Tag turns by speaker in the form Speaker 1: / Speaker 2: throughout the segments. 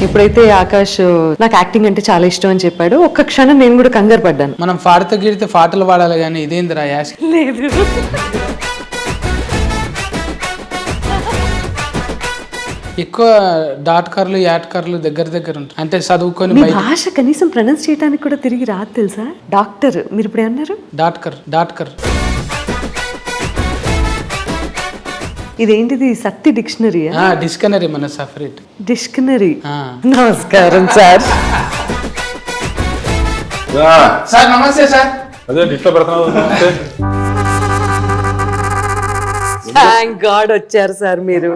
Speaker 1: ఎప్పుడైతే ఆకాష్ నాకు యాక్టింగ్ అంటే చాలా ఇష్టం అని చెప్పాడు, ఒక్క క్షణం నేను కూడా కంగారు పడ్డాను.
Speaker 2: మనం పాడితే గిడితే పాటలు పాడాలి కానీ ఇదేందిరా యాష్.
Speaker 1: లేదు,
Speaker 2: ఎక్కువ డాట్ కార్లు యాట్ కార్లు దగ్గర దగ్గర ఉంటాయి, అంటే చదువుకొని
Speaker 1: మీ భాష కనీసం ప్రొనౌన్స్ చేయడానికి కూడా తిరిగి రాదు తెలుసా. డాక్టర్ మీరు ఇప్పుడు అన్నారు
Speaker 2: డాట్ కర్.
Speaker 1: ఇదేంటిది సత్తి డిక్షనరీ?
Speaker 2: డిక్షనరీ మన సపరేట్
Speaker 1: డిక్షనరీ. నమస్కారం సార్.
Speaker 2: సార్ నమస్తే సార్.
Speaker 3: అదే డిస్లో పెడుతున్నావు.
Speaker 1: థ్యాంక్ గాడ్ వచ్చారు సార్ మీరు.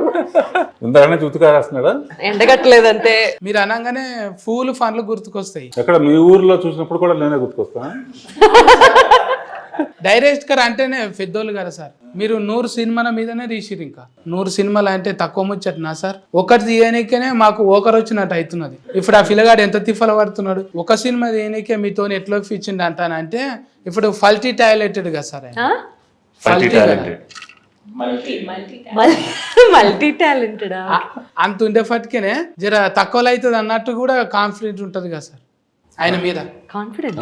Speaker 3: ఇంతకన్నా చూతుకాస్తున్నాడా?
Speaker 1: ఎండగట్టలేదంటే
Speaker 2: మీరు అనగానే పూలు ఫన్లు గుర్తుకొస్తాయి.
Speaker 3: ఎక్కడ మీ ఊర్లో చూసినప్పుడు కూడా నేనే గుర్తుకొస్తాను.
Speaker 2: డైరెక్టర్ అంటేనే పెద్దోళ్ళు కదా సార్. మీరు 100 సినిమాల మీదనే తీసిరు, ఇంకా 100 సినిమాలు అంటే తక్కువ ముచ్చట్నా సార్? ఒకటి తీయనికనే మాకు ఒకరు వచ్చినట్టు అవుతున్నది. ఇప్పుడు ఆ పిల్లగాడు ఎంత తిఫల పడుతున్నాడు. ఒక సినిమా తీయనికే మీతో ఎట్లా ఇచ్చిండు అంటానంటే ఇప్పుడు ఫల్టీ టాయిలెటెడ్ కదా సార్.
Speaker 1: మల్టీ టాలెంటెడా?
Speaker 2: అంత ఉండేపటికేనే జర తక్కువలో అవుతుంది అన్నట్టు కూడా కాన్ఫిడెంట్ ఉంటది కదా సార్ ఆయన మీద.
Speaker 1: కాన్ఫిడెన్స్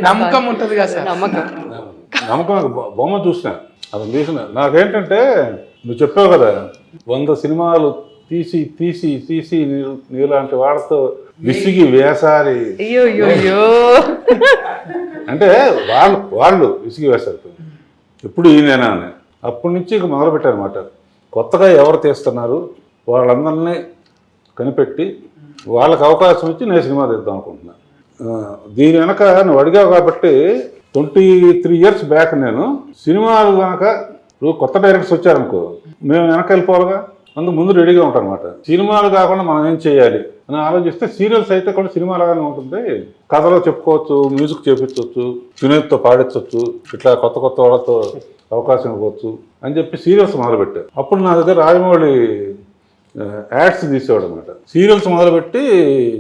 Speaker 2: నమ్మకం ఉంటది కదా సార్.
Speaker 3: నమ్మకం బొమ్మ చూసిన అది తీసిన. నాకేంటంటే నువ్వు చెప్పావు కదా 100 సినిమాలు తీసి తీసి తీసి నీలాంటి వాళ్ళతో విసిగి వేసారి అంటే వాళ్ళు విసిగి వేసారు. ఎప్పుడు ఈయనేనా అని అప్పటి నుంచి ఇక మొదలుపెట్టారు అనమాట. కొత్తగా ఎవరు తీస్తున్నారు వాళ్ళందరినీ కనిపెట్టి వాళ్ళకి అవకాశం ఇచ్చి నేను సినిమా తీద్దాం అనుకుంటున్నాను. దీని వెనక నువ్వు అడిగావు కాబట్టి 23 ఇయర్స్ బ్యాక్ నేను సినిమాలు కనుక ఇప్పుడు కొత్త డైరెక్టర్స్ వచ్చారనుకో మేము వెనక వెళ్ళిపోవాలిగా, అందుకు ముందు రెడీగా ఉంటాం అనమాట. సినిమాలు కాకుండా మనం ఏం చేయాలి అని ఆలోచిస్తే సీరియల్స్ అయితే కూడా సినిమాలుగానే ఉంటుంది. కథలో చెప్పుకోవచ్చు, మ్యూజిక్ చేపించవచ్చు, వినోద్తో పాడించవచ్చు, ఇట్లా కొత్త కొత్త వాళ్ళతో అవకాశం ఇవ్వచ్చు అని చెప్పి సీరియల్స్ మొదలుపెట్టారు. అప్పుడు నా దగ్గర రాజమౌళి యాడ్స్ తీసేవాడు అనమాట. సీరియల్స్ మొదలుపెట్టి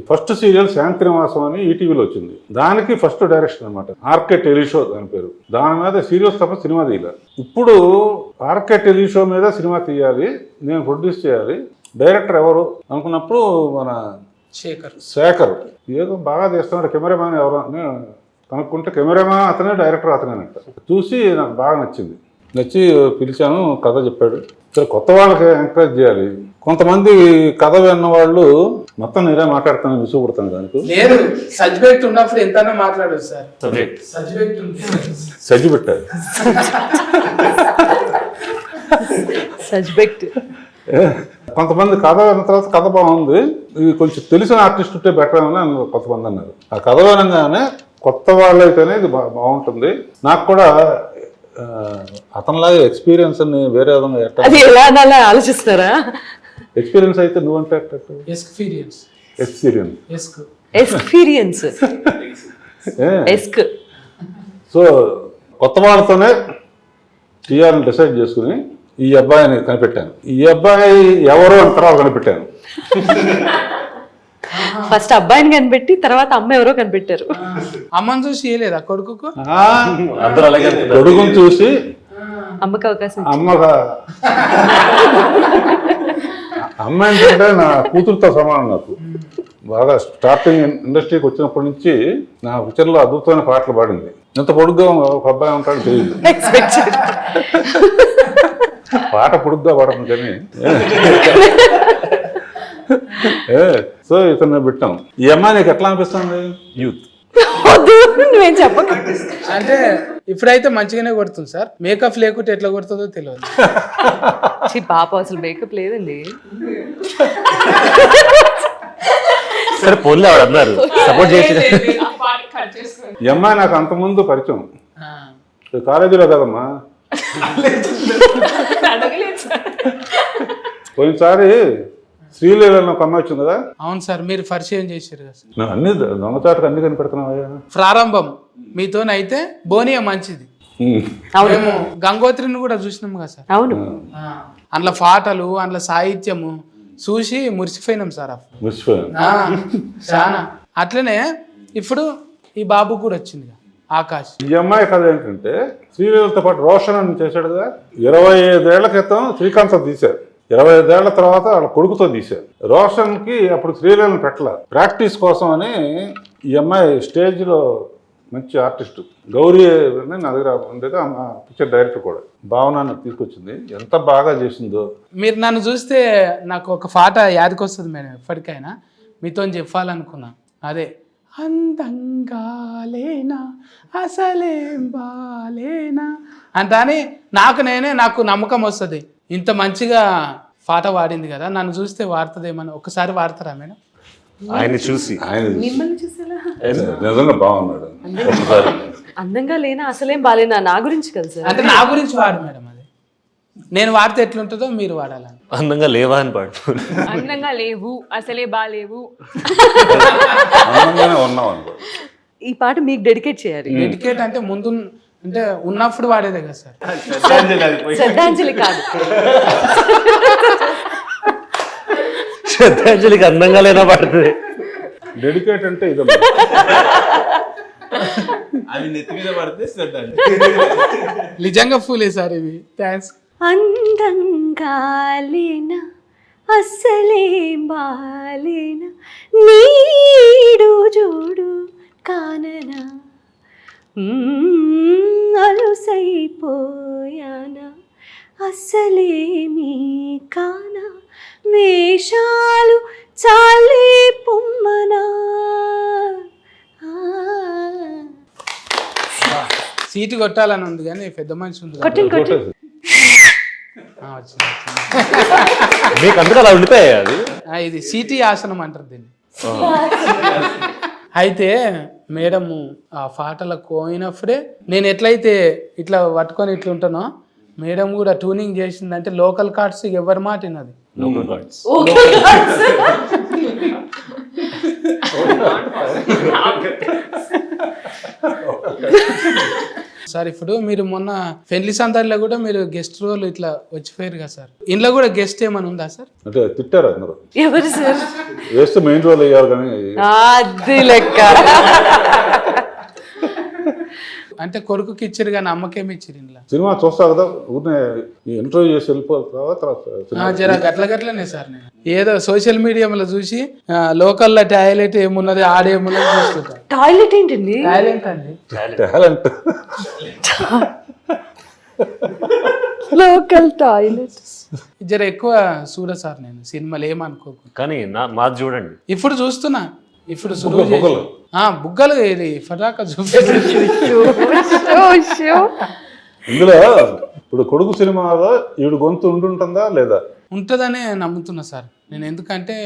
Speaker 3: ఫస్ట్ సీరియల్ శాంతినివాసం అని ఈటీవీలో వచ్చింది. దానికి ఫస్ట్ డైరెక్షన్ అనమాట. ఆర్కే టెలిషో దాని పేరు. దాని మీద సీరియల్స్ తప్ప సినిమా తీయాలి. ఇప్పుడు ఆర్కే టెలిషో మీద సినిమా తీయాలి, నేను ప్రొడ్యూస్ చేయాలి, డైరెక్టర్ ఎవరు అనుకున్నప్పుడు మన శేఖర్ ఏదో బాగా తీస్తున్నాడు, కెమెరామ్యాన్ ఎవరు అని కనుక్కుంటే కెమెరామ్యాన్ అతనే, డైరెక్టర్ అతనేనంట. చూసి నాకు బాగా నచ్చి పిలిచాను, కథ చెప్పాడు. సరే కొత్త వాళ్ళకి ఎంకరేజ్ చేయాలి. కొంతమంది కథ విన్న వాళ్ళు మొత్తం నేనే మాట్లాడుతాను, విసుగుపడతాను. దానికి
Speaker 2: లేదు సబ్జెక్ట్ ఉన్నప్పుడు ఎంత మాట్లాడదు సార్.
Speaker 3: సజ్జి పెట్టారు
Speaker 1: సబ్జెక్ట్.
Speaker 3: కొంతమంది కథ విన్న తర్వాత కథ బాగుంది, ఇది కొంచెం తెలిసిన ఆర్టిస్ట్ ఉంటే బెటర్ అని కొంతమంది అన్నారు. ఆ కథ వినగానే కొత్త వాళ్ళు అయితేనే ఇది బాగుంటుంది. నాకు కూడా అతనిలాగా ఎక్స్పీరియన్స్ అని వేరే విధంగా
Speaker 1: ఎలా ఆలోచిస్తారా?
Speaker 3: ఎక్స్పీరియన్స్ అయితే నువ్వంటే
Speaker 1: ఎక్స్పీరియన్స్
Speaker 3: సో కొత్త వాళ్ళతోనే తీయాలని డిసైడ్ చేసుకుని ఈ అబ్బాయిని కనిపెట్టాను. ఈ అబ్బాయి ఎవరో అని తర్వాత కనిపెట్టాను.
Speaker 1: ఫస్ట్ అబ్బాయిని కనిపెట్టి తర్వాత అమ్మ ఎవరో కనిపెట్టారు.
Speaker 2: అమ్మని చూసి చేయలేదా కొడుకు?
Speaker 3: కొడుకుని చూసి
Speaker 1: అమ్మకి అవకాశం.
Speaker 3: అమ్మ ఏంటంటే నా కూతురుతో సమానం. నాకు బాగా స్టార్టింగ్ ఇండస్ట్రీకి వచ్చినప్పటి నుంచి నా పిక్చర్లో అద్భుతమైన పాటలు పాడింది. ఎంత పొడుగ్గా ఒక అబ్బాయి ఉంటాడు తెలియదు. పాట పొడుగ్గా పాడతాం కానీ. సో ఇతను పెట్టాం. ఈ అమ్మాయి నీకు ఎట్లా అనిపిస్తుంది? యూత్
Speaker 1: నువ్వేం చెప్పక.
Speaker 2: అంటే ఇప్పుడైతే మంచిగానే కొడుతుంది సార్. మేకప్ లేకుంటే ఎట్లా కొడుతుందో తెలియదు.
Speaker 1: పాప అసలు మేకప్ లేదండి.
Speaker 4: సరే పోలే ఆవిడ అన్నారు సపోర్ట్ చేసి.
Speaker 3: ఈ అమ్మాయి నాకు అంతకుముందు పరిచయం కాలేజీలో కదమ్మా. పోయినసారి శ్రీలేదని ఒక అమ్మాయి వచ్చింది కదా.
Speaker 2: అవును సార్, మీరు పరిచయం చేశారు కదా సార్.
Speaker 3: అన్ని దొంగచాటుకు అన్ని కనిపెడుతున్నావా?
Speaker 2: ప్రారంభం మీతోనైతే బోనియా మంచిది. మేము గంగోత్రిని కూడా చూసినాం కదా సార్.
Speaker 1: అవును,
Speaker 2: అందులో పాటలు, అందులో సాహిత్యము చూసి మురిసిపోయినాం సార్. చాలా అట్లనే ఇప్పుడు ఈ బాబు కూడా వచ్చింది. ఆకాష్.
Speaker 3: ఈ అమ్మాయి కథ ఏంటంటే శ్రీలీలతో పాటు రోషన్ అని చేశాడుగా. 25 ఏళ్ల క్రితం శ్రీకాంత్తో తీశారు. 25 ఏళ్ల తర్వాత వాళ్ళ కొడుకుతో తీశారు. రోషన్కి అప్పుడు శ్రీలీలను పెట్టాల, ప్రాక్టీస్ కోసం అని ఈ అమ్మాయి స్టేజ్లో మంచి ఆర్టిస్ట్ గౌరీ అని నా దగ్గర ఉండేది, పిక్చర్ డైరెక్టర్ కూడా భావనాన్ని తీసుకొచ్చింది. ఎంత బాగా చేసిందో.
Speaker 2: మీరు నన్ను చూస్తే నాకు ఒక పాట యాదకొస్తుంది మేడం, ఎప్పటికైనా మీతో చెప్పాలనుకున్నా. అదే అందంగా లేనా అసలేం బాలేనా అంటాని నాకు నమ్మకం వస్తుంది. ఇంత మంచిగా పాట పాడింది కదా, నన్ను చూస్తే వాడుతుందేమని. ఒకసారి వాడతారా మేడం?
Speaker 4: ఆయన చూసి
Speaker 1: మిమ్మల్ని చూసేలా
Speaker 3: నిజంగా బాగున్నాడు.
Speaker 1: అందంగా లేనా అసలేం బాలేనా నా గురించి కదా సార్.
Speaker 2: అంటే నా గురించి వాడు మేడం. అది నేను వాడితే ఎట్లుంటుందో మీరు వాడాలని.
Speaker 4: అందంగా లేవా అని పాడు.
Speaker 5: అందంగా లేవు అసలే బాలేవు.
Speaker 3: అందంగానే ఉన్నాం అనుకో.
Speaker 1: ఈ పాట మీకు డెడికేట్ చేయాలి.
Speaker 2: డెడికేట్ అంటే ముందు అంటే ఉన్నప్పుడు వాడేదే కదా సార్.
Speaker 1: శ్రద్ధాంజలి కాదు,
Speaker 4: శ్రద్ధాంజలికి అందంగా లేనా పడుతుంది.
Speaker 3: డెడికేట్ అంటే ఇది
Speaker 6: అవి నెత్తి మీద పడితే శ్రద్ధాంజలి.
Speaker 2: నిజంగా ఫూలే సార్ ఇవి. థ్యాంక్స్.
Speaker 1: అందంగా లేనా అస్సలేం బాలేనా నీడు జోడు కాననా అలుసైపోయానా అస్సలేమీ కానా వేషాలు చాలే పొమ్మనా.
Speaker 2: సీటు కొట్టాలని ఉంది కానీ పెద్ద మనిషి ఉంది కదా.
Speaker 1: కొట్టండి కొట్టండి.
Speaker 2: వచ్చింది.
Speaker 4: మీకు అందుకు అలా ఉండిపోయాయి అది.
Speaker 2: ఇది సీటీ ఆసనం అంటారు దీన్ని. అయితే మేడము ఆ పాటలు పోయినప్పుడే నేను ఎట్లయితే ఇట్లా పట్టుకొని ఇట్లా ఉంటానో, మేడం కూడా ట్యూనింగ్ చేసిందంటే లోకల్ కార్డ్స్ ఎవరి మాట విన్నది.
Speaker 4: లోకల్ కార్డ్స్
Speaker 2: సార్ ఇప్పుడు మీరు మొన్న పెళ్లి సందర్లో కూడా మీరు గెస్ట్ రోల్ ఇట్లా వచ్చిపోయారు కదా సార్. ఇంట్లో కూడా గెస్ట్ ఏమైనా ఉందా సార్?
Speaker 3: అంటే తిట్టారు అందరూ.
Speaker 1: ఎవరు సార్?
Speaker 3: వేస్తే మెయిన్ రోల్ అయ్యారు కానీ
Speaker 1: అది లెక్క.
Speaker 2: అంటే కొడుకుకి ఇచ్చారు కానీ అమ్మకేమి ఇచ్చారు ఇంట్లో?
Speaker 3: సినిమా చూస్తా కదా, ఊరినే ఇంటర్వ్యూ చేసి వెళ్ళిపోతావా తర్వాత
Speaker 2: జర గట్లనే సార్. నేను ఏదో సోషల్ మీడియాలో చూసి లోకల్లో టాయిలెట్ ఏమున్నది ఆడేమున్నది చూసుకుంటా.
Speaker 1: టాయిలెట్ ఏంటండి?
Speaker 2: టాయిలెట్ అండి,
Speaker 3: టాలెంట్.
Speaker 1: Local toilet.
Speaker 2: జర ఎక్కువ చూడ సార్ నేను సినిమాలు ఏమనుకోకు.
Speaker 4: కానీ మాది చూడండి.
Speaker 2: ఇప్పుడు చూస్తున్నా. ఇప్పుడు
Speaker 3: బుగ్గలు.
Speaker 2: బుగ్గలు ఇది ఫటాకా చూపేసి.
Speaker 3: ఇందులో ఇప్పుడు కొడుకు సినిమాలో ఈవిడ గొంతు ఉంటుందా లేదా?
Speaker 2: ఉంటుందనే నమ్ముతున్నా సార్ నేను. ఎందుకంటే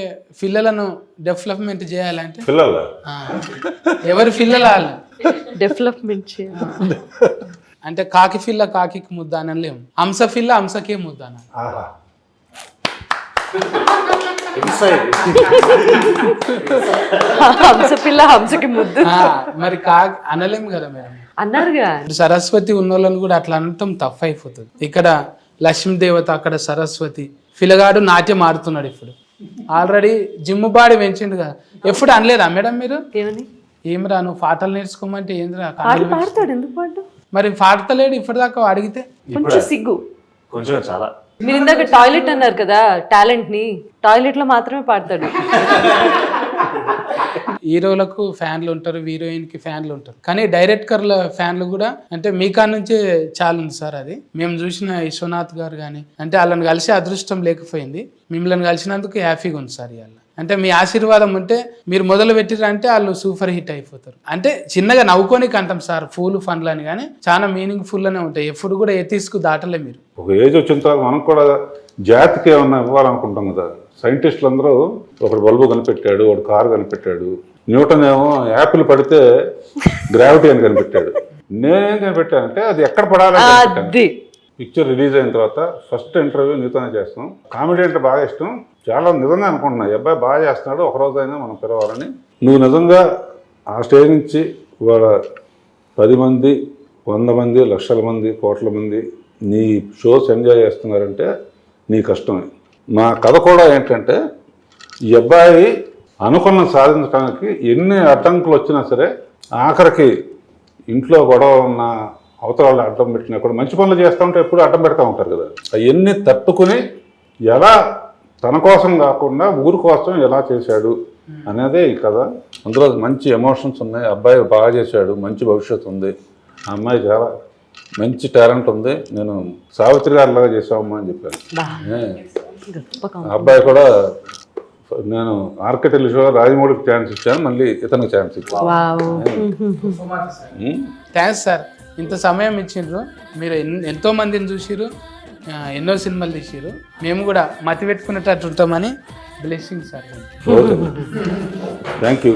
Speaker 2: పిల్లలను డెవలప్మెంట్ చేయాలంటే
Speaker 3: పిల్లల
Speaker 2: ఎవరి పిల్లలు వాళ్ళు
Speaker 1: డెవలప్మెంట్ చేయాలి.
Speaker 2: అంటే కాకి పిల్ల కాకి ముద్ద అని లేము, హంస పిల్ల హంసకే ముద్ద అని.
Speaker 1: హంస పిల్ల హంసకి ముద్దు
Speaker 2: మరి కాకి అనలేము కదా మేడం.
Speaker 1: అన్నారుగా.
Speaker 2: సరస్వతి ఉన్నోళ్ళని కూడా అట్లా అనటం తప్పు అయిపోతుంది. ఇక్కడ లక్ష్మీదేవత, అక్కడ సరస్వతి. పిల్లగాడు నాట్యం ఆడుతున్నాడు ఇప్పుడు. ఆల్రెడీ జిమ్ బాడీ పెంచిండు కదా. ఎప్పుడు అనలేదా మేడం మీరు?
Speaker 1: ఏమని?
Speaker 2: ఏమిరా నువ్వు పాటలు నేర్చుకోమంటే ఏందిరా?
Speaker 1: పాడతాడు, ఎందుకు పాడు?
Speaker 2: మరి పాడతలేడు ఇప్పటిదాకా అడిగితే.
Speaker 1: కొంచెం సిగ్గు.
Speaker 4: కొంచెం చాలా.
Speaker 1: మీరు ఇందాక టాయిలెట్ అన్నారు కదా, టాలెంట్ ని టాయిలెట్ లో మాత్రమే పాడతాడు.
Speaker 2: హీరోలకు ఫ్యాన్లు ఉంటారు, హీరోయిన్ కి ఫ్యాన్లు ఉంటారు, కానీ డైరెక్టర్ల ఫ్యాన్లు కూడా అంటే మీ కాడ నుంచే చాలా ఉంది సార్. అది మేము చూసిన విశ్వనాథ్ గారు కానీ అంటే వాళ్ళని కలిసి అదృష్టం లేకపోయింది. మిమ్మల్ని కలిసినందుకు హ్యాపీగా ఉంది సార్. ఇవాళ అంటే మీ ఆశీర్వాదం ఉంటే మీరు మొదలు పెట్టిరంటే వాళ్ళు సూపర్ హిట్ అయిపోతారు. అంటే చిన్నగా నవ్వుకోనికి అంటాం సార్ ఫూల్ ఫన్లు అని, కానీ చాలా మీనింగ్ ఫుల్ అనే ఉంటాయి. ఎప్పుడు కూడా ఎత్తిసుకు దాటలే మీరు.
Speaker 3: ఒక ఏజ్ వచ్చిన తర్వాత మనం కూడా జాతికి ఏమన్నా ఇవ్వాలనుకుంటాం కదా. సైంటిస్టులు అందరూ ఒకడు బల్బు కనిపెట్టాడు, ఒకడు కారు కనిపెట్టాడు, న్యూటన్ ఏమో యాపిల్ పడితే గ్రావిటీ అని కనిపెట్టాడు. నేనేం కనిపెట్టానంటే అది ఎక్కడ పడాలి. పిక్చర్ రిలీజ్ అయిన తర్వాత ఫస్ట్ ఇంటర్వ్యూ నీతోనే చేస్తాం. కామెడీ అంటే బాగా ఇష్టం, చాలా నిజంగా అనుకుంటున్నా ఈ అబ్బాయి బాగా చేస్తున్నాడు, ఒకరోజు అయినా మనం పిలవాలని. నువ్వు నిజంగా ఆ స్టేజ్ నుంచి ఇవాళ 10 మంది 100 మంది లక్షల మంది కోట్ల మంది నీ షోస్ ఎంజాయ్ చేస్తున్నారంటే నీ కష్టమే. నా కథ కూడా ఏంటంటే ఈ అబ్బాయి అనుకున్న సాధించడానికి ఎన్ని అడ్డంకులు వచ్చినా సరే ఆఖరికి ఇంట్లో గొడవ ఉన్న అవతల వాళ్ళు అడ్డం పెట్టినా కూడా మంచి పనులు చేస్తూ ఉంటే ఎప్పుడు అడ్డం పెడతా ఉంటారు కదా, అవన్నీ తట్టుకుని ఎలా తన కోసం కాకుండా ఊరి కోసం ఎలా చేశాడు అనేదే ఈ కథ. అందులో మంచి ఎమోషన్స్ ఉన్నాయి. అబ్బాయి బాగా చేశాడు, మంచి భవిష్యత్తు ఉంది. ఆ అమ్మాయి చాలా మంచి టాలెంట్ ఉంది. నేను సావిత్రి గారిలాగా చేసామమ్మా అని చెప్పాను. ఆ అబ్బాయి కూడా నేను ఆర్కిటెక్ట్ షో రాజమౌళికి ఛాన్స్ ఇచ్చాను, మళ్ళీ ఇతనికి ఛాన్స్ ఇచ్చాను.
Speaker 2: థ్యాంక్స్ సార్, ఇంత సమయం ఇచ్చిండ్రు. మీరు ఎంతో మందిని చూసిరు, ఎన్నో సినిమాలు తీసిరు. మేము కూడా మతి పెట్టుకునేటట్టు ఉంటామని blessing sir.
Speaker 3: Okay, thank you.